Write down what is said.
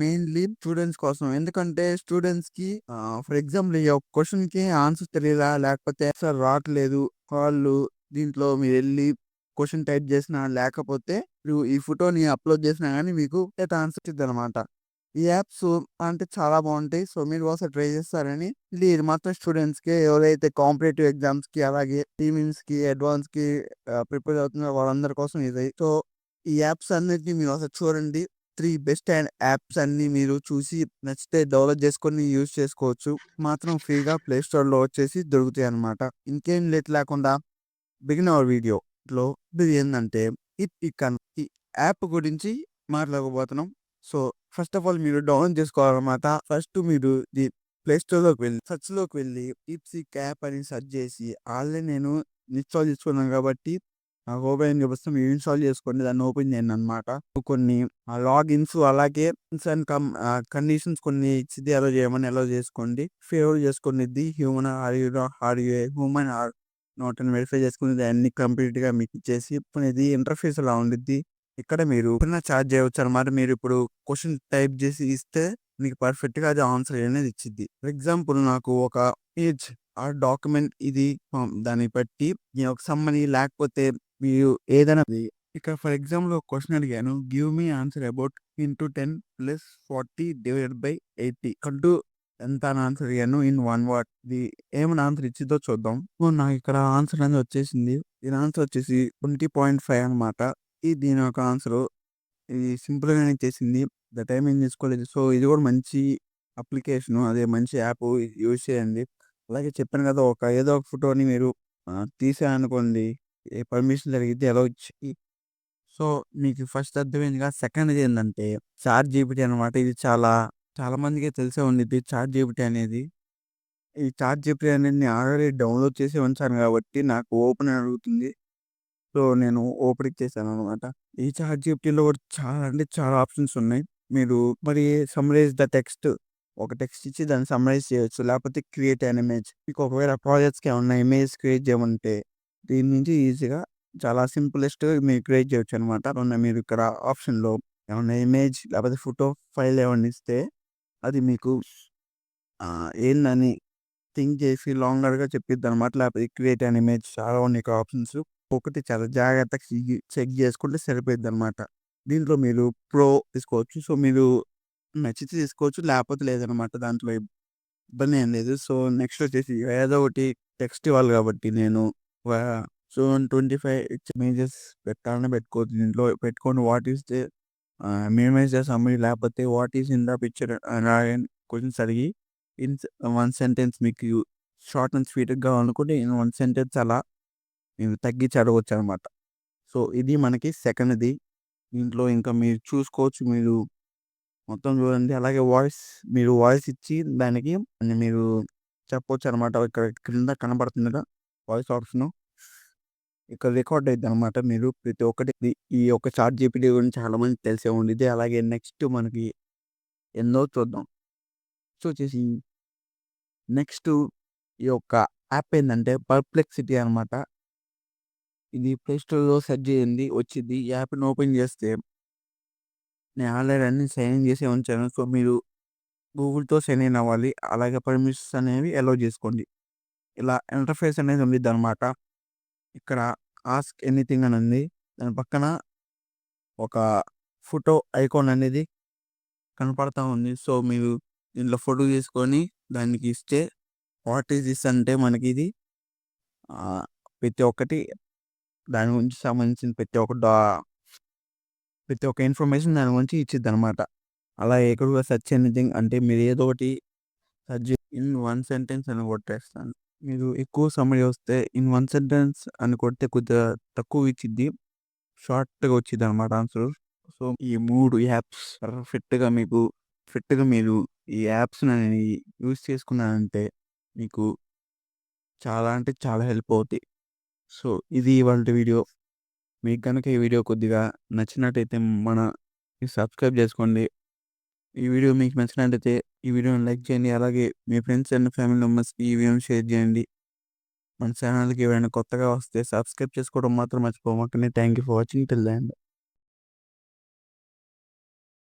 Mainly students కోసం. ఎందుకంటే స్టూడెంట్స్‌కి ఫర్ ఎగ్జాంపుల్ ఈ ఒక క్వెషన్‌కి ఆన్సర్ తెలీదా? లేకపోతే ఆన్సర్ రావట్లేదు. వాళ్ళు దీంట్లో మీరెళ్లి క్వెషన్ టైప్ చేసినా, లేకపోతే మీరు ఈ ఫోటోని అప్‌లోడ్ చేసినా గాని మీకు ఆన్సర్ వచ్చిద్దనమాట. ఈ యాప్స్ అంటే చాలా బావుంటాయి. సో, మీరు ఒకసారి ట్రై చేస్తారని ఇది మాత్రం స్టూడెంట్స్‌కే ఎవరైతే కాంపిటీటివ్ ఎగ్జామ్స్‌కి అలాగే ప్రిలిమ్స్‌కి, అడ్వాన్స్‌కి ప్రిపేర్ అవుతున్నారో వాళ్ళందరి కోసం ఇది. సో, ఈ యాప్స్ అన్నిటిని మీరు ఒకసారి చూడండి. 3 బెస్ట్ యాప్స్ అన్నీ మీరు చూసి నచ్చితే డౌన్‌లోడ్ చేసుకొని యూజ్ చేసుకోవచ్చు. మాత్రం ఫ్రీగా ప్లే స్టోర్‌లో వచ్చేసి దొరుకుతాయన్నమాట. ఇంకేం లేట్ లేకుండా బిగిన్ అవర్ వీడియోలో ఇది ఏందంటే ఈ యాప్ గురించి మాట్లాడబోతున్నాం. సో, ఫస్ట్ ఆఫ్ ఆల్ మీరు డౌన్‌లోడ్ చేసుకోవాలన్నమాట. ఫస్ట్ మీరు ప్లే స్టోర్‌లోకి వెళ్ళి సెర్చ్‌లోకి వెళ్ళి డీప్‌సీక్ యాప్ అని సెర్చ్ చేసి ఆల్రెడీ నేను ఇన్‌స్టాల్ చేసుకున్నాను కాబట్టి నాకు ఓపెన్ అని చూపిస్తే మీరు ఇన్‌స్టాల్ చేసుకోండి. దాన్ని ఓపెన్ చేయండన్నమాట. కొన్ని లాగిన్స్ అలాగే టర్మ్స్ అండ్ కండిషన్స్ కొన్ని ఇచ్చిద్ది. అలో చేయమని అలో చేసుకోండి. ఫేవర్ చేసుకునిద్ది. Are you a human or not అని వెరిఫై చేసుకునేది అన్ని కంప్లీట్‌గా మీకు ఇచ్చేసి ఇప్పుడు ఇది ఇంటర్ఫేస్ ఇలా ఉండిద్ది. ఇక్కడ మీరు ఎప్పుడైనా చాట్ చేయవచ్చనమాట. మీరు ఇప్పుడు క్వెషన్ టైప్ చేసి ఇస్తే మీకు పర్ఫెక్ట్‌గా అది ఆన్సర్ అనేది ఇచ్చిద్ది. ఫర్ ఎగ్జాంపుల్ నాకు ఒక పేజ్ ఆర్ డాక్యుమెంట్ ఇది దాన్ని బట్టి నేను ఒక సమ్మరీ లేకపోతే మీరు ఏదైనా ఇక్కడ ఫర్ ఎగ్జాంపుల్ ఒక క్వెషన్ అడిగాను. గివ్ మీ ఆన్సర్ అబౌట్ 10 + 40 / 80 కంటూ ఎంత అని ఆన్సర్ అడిగాను ఇన్ 1 వర్డ్. ఇది ఏమని ఆన్సర్ ఇచ్చిద్దో చూద్దాం. నాకు ఇక్కడ ఆన్సర్ అనేది వచ్చేసింది. దీని ఆన్సర్ వచ్చేసి 20.5 అనమాట. దీని యొక్క ఆన్సరు. ఇది సింపుల్‌గానే ఇచ్చేసింది. టైం ఏం తీసుకోలేదు. సో, ఇది కూడా మంచి అప్లికేషను. అదే మంచి యాపు యూజ్ చేయండి. అలాగే చెప్పాను కదా! ఏదో ఒక ఫోటోని మీరు తీసారనుకోండి. పర్మిషన్ అడిగితే అలో ఇచ్చి సో, మీకు ఫస్ట్ అర్థమైందిగా. సెకండ్‌ది ఏందంటే చాట్ జీపీటీ అనమాట. ఇది చాలా మందికి తెలిసే ఉండిద్ది చాట్ జీపీటీ అనేది. ఈ చాట్ జీపీటీ అనేది నేను ఆల్రెడీ డౌన్‌లోడ్ చేసి ఉంచాను కాబట్టి నాకు ఓపెన్ అని అడుగుతుంది. సో, నేను ఓపెన్ ఇచ్చేసాననమాట. ఈ చాట్ జీపీటీలో కూడా చాలా అంటే చాలా ఆప్షన్స్ ఉన్నాయి. మీరు మరి సమ్మరైజ్ ద టెక్స్ట్ ఒక టెక్స్ట్ ఇచ్చి దాన్ని సమ్మరైజ్ చేయొచ్చు. లేకపోతే క్రియేట్ యాన్ ఇమేజ్. మీకు ఒకవేళ ప్రాజెక్ట్స్‌కి ఏమన్నా ఇమేజ్ క్రియేట్ చేయమంటే దీని నుంచి ఈజీగా చాలా సింపులెస్ట్ మీరు క్రియేట్ చేయొచ్చనమాట. మీరు ఇక్కడ ఆప్షన్‌లో ఏమన్నా ఇమేజ్ లేకపోతే ఫోటో ఫైల్ ఏమన్నా ఇస్తే అది మీకు ఏందని థింక్ చేసి లాంగర్‌గా చెప్పిద్దనమాట. లేకపోతే క్రియేట్ యాన్ ఇమేజ్ చాలా ఉన్నాయి ఇక్కడ ఆప్షన్స్. ఒకటి చాలా జాగ్రత్తగా చెక్ చేసుకుంటే సరిపోయిద్దనమాట. దీంట్లో మీరు ప్రో తీసుకోవచ్చు. సో, మీరు నచ్చితే తీసుకోవచ్చు. లేకపోతే లేదనమాట. దాంట్లో ఇబ్బంది ఏం లేదు. సో, నెక్స్ట్ వచ్చేసి ఏదో ఒకటి టెక్స్ట్ ఇవ్వాలి కాబట్టి నేను ఆహ్, సో, 25 ఇమేజెస్ పెట్టాలన్నా పెట్టుకోవచ్చు. దీంట్లో పెట్టుకొని what is the minimize the summary లేకపోతే what is in the picture అని క్వెషన్స్ అడిగి ఇన్ 1 సెంటెన్స్ మీకు షార్ట్ అండ్ స్వీట్‌గా కావాలనుకుంటే ఇన్ 1 సెంటెన్స్ అలా మీరు తగ్గించి అడగొచ్చనమాట. సో, ఇది మనకి సెకండ్‌ది. దీంట్లో ఇంకా మీరు చూసుకోవచ్చు. మీరు మొత్తం చూడండి. అలాగే మీరు వాయిస్ ఇచ్చి దానికి మీరు చెప్పొచ్చనమాట. ఇక్కడ క్రింద కనబడుతుందిగా వాయిస్ ఆప్షను. ఇక్కడ రికార్డ్ అయిద్దనమాట. మీరు ప్రతి ఒక్కటి ఈ యొక్క చాట్ జీపీటీ గురించి చాలా మందికి తెలిసే ఉండిద్ది. అలాగే నెక్స్ట్ మనకి ఎన్నో చూద్దాం. సో, వచ్చేసి నెక్స్ట్ ఈ యొక్క యాప్ ఏందంటే పర్ప్లెక్సిటీ అనమాట. ఇది ప్లే స్టోర్‌లో సెర్చ్ చేయండి వచ్చిద్ది. ఈ యాప్‌ని ఓపెన్ చేస్తే నేను ఆల్రెడీ అన్నీ సైన్ ఇన్ చేసే ఉంచాను. సో, మీరు గూగుల్‌తో సైన్ ఇన్ అవ్వాలి. అలాగే పర్మిషన్స్ అనేవి అలౌ చేసుకోండి. ఇలా ఇంటర్ఫేస్ అనేది ఉండిద్దనమాట. ఇక్కడ ఆస్క్ ఎనీథింగ్ అని ఉంది. దాని పక్కన ఒక ఫోటో ఐకాన్ అనేది కనపడతా ఉంది. సో, మీరు దీంట్లో ఫోటో తీసుకొని దానికి ఇస్తే వాట్ ఈస్ దిస్ అంటే మనకిది ఆహ్, ప్రతి ఒక్కటి దాని గురించి సంబంధించిన ప్రతి ఒక్క ఇన్ఫర్మేషన్ దాని గురించి ఇచ్చిద్దనమాట. అలా ఇక్కడ కూడా సెర్చ్ ఎనీథింగ్ అంటే మీరు ఏదో ఒకటి సెర్చ్ ఇన్ 1 సెంటెన్స్ అని కొట్టేస్తాను. మీరు ఎక్కువ సమ్మరీ వస్తే ఇన్ 1 సెంటెన్స్ అని కొడితే కొద్దిగా తక్కువ ఇచ్చిద్ది. షార్ట్‌గా వచ్చిద్దనమాట ఆన్సరు. సో, ఈ 3 యాప్స్ ఫిట్‌గా మీరు ఈ యాప్స్‌ననేవి యూజ్ చేసుకున్నారంటే మీకు చాలా అంటే చాలా హెల్ప్ అవుతాయి. సో, ఇది ఇవాల్టి వీడియో. మీకు గనుక ఈ వీడియో కొద్దిగా నచ్చినట్టయితే సబ్స్క్రైబ్ చేసుకోండి. ఈ వీడియో మీకు నచ్చినట్టయితే ఈ వీడియోని లైక్ చేయండి. అలాగే మీ ఫ్రెండ్స్ అండ్ ఫ్యామిలీ మెంబర్స్‌కి ఈ వీడియోని షేర్ చేయండి. మన ఛానల్‌కి ఎవరైనా కొత్తగా వస్తే సబ్స్క్రైబ్ చేసుకోవడం మాత్రం మర్చిపోమాకండి. Thank you for watching till the end.